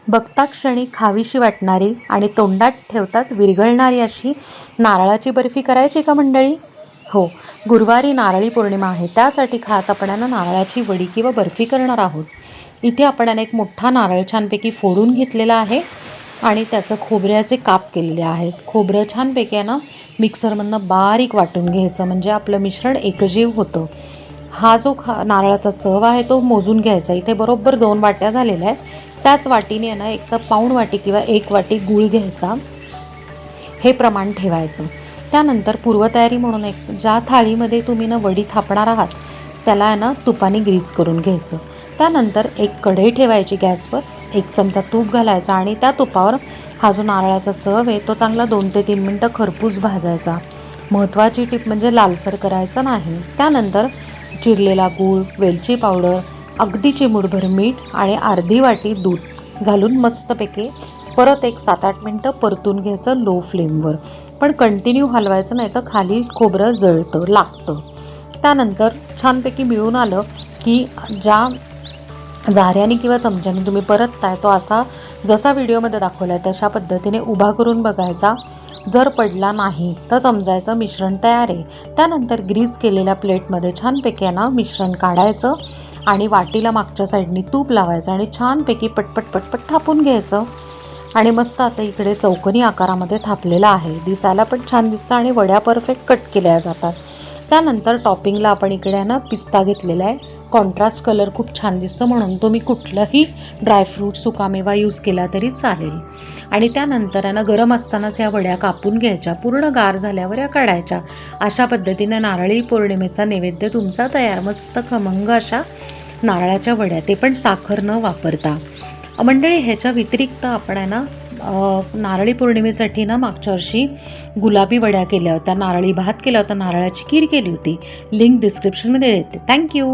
बघता क्षणी खावीशी वाटणारी आणि तोंडात ठेवताच विरघळणारी अशी नारळाची बर्फी करायची का मंडळी? हो, गुरुवारी नारळी पौर्णिमा आहे. त्यासाठी खास आपण नारळाची वडी किंवा बर्फी करणार आहोत. इथे आपण एक मोठा नारळ छानपैकी फोडून घेतलेला आहे आणि त्याचं खोबऱ्याचे काप केलेले आहेत. खोबरं छानपैकी मिक्सरमधनं बारीक वाटून घ्यायचं, म्हणजे आपलं मिश्रण एकजीव होतं. हा जो नारळाचा चव आहे तो मोजून घ्यायचा. इथे बरोबर 2 वाट्या झालेल्या आहेत. त्याच वाटीने एक तर पाऊण वाटी किंवा 1 वाटी गूळ घ्यायचा, हे प्रमाण ठेवायचं. त्यानंतर पूर्वतयारी म्हणून ज्या थाळीमध्ये तुम्ही वडी थापणार आहात त्याला तुपाने ग्रीस करून घ्यायचं. त्यानंतर एक कढई ठेवायची गॅसवर, 1 चमचा तूप घालायचा आणि त्या तुपावर हा जो नारळाचा चव आहे तो चांगला 2 ते 3 मिनटं खरपूस भाजायचा. महत्त्वाची टीप म्हणजे लालसर करायचा नाही. त्यानंतर चिरलेला गूळ, वेलची पावडर, अगदी चिमूटभर मीठ आणि अर्धी वाटी दूध घालून मस्तपैकी परत 7-8 मिनटं परतून घ्यायचं लो फ्लेमवर. पण कंटिन्यू हलवायचं नाही तर खाली खोबरं जळतं, लागतं. त्यानंतर छानपैकी मिळून आलं की ज्या झाऱ्याने किंवा चमच्याने तुम्ही परतताय तो असा जसा व्हिडिओमध्ये दाखवला आहे तशा पद्धतीने उभा करून बघायचा. जर पडला नाही तर समजायचं मिश्रण तयार आहे. त्यानंतर ग्रीस केलेल्या प्लेटमध्ये छानपैकी मिश्रण काढायचं आणि वाटीला मागच्या साईडनी तूप लावायचं आणि छानपैकी पटपट पटपट थापून घ्यायचं. आणि मस्त आता इकडे चौकोनी आकारामध्ये थापलेला आहे. दिसायला पण छान दिसतं आणि वड्या परफेक्ट कट केल्या जातात. त्यानंतर टॉपिंगला आपण इकडे पिस्ता घेतलेला आहे. कॉन्ट्रास्ट कलर खूप छान दिसतो म्हणून तुम्ही कुठलंही ड्रायफ्रूट, सुकामेवा यूज केला तरी चालेल. आणि त्यानंतर गरम असतानाच या वड्या कापून घ्यायच्या. पूर्ण गार झाल्यावर या काढायच्या. अशा पद्धतीने नारळी पौर्णिमेचा नैवेद्य तुमचा तयार. मस्त खमंग अशा नारळाच्या वड्या, ते पण साखर न वापरता. मंडळी, ह्याच्या व्यतिरिक्त आपण नारळी पौर्णिमेसाठी मागच्या वर्षी गुलाबी वड्या केल्या होत्या, नारळी भात केला होता, नारळाची खीर केली होती. लिंक डिस्क्रिप्शनमध्ये देते. थँक्यू.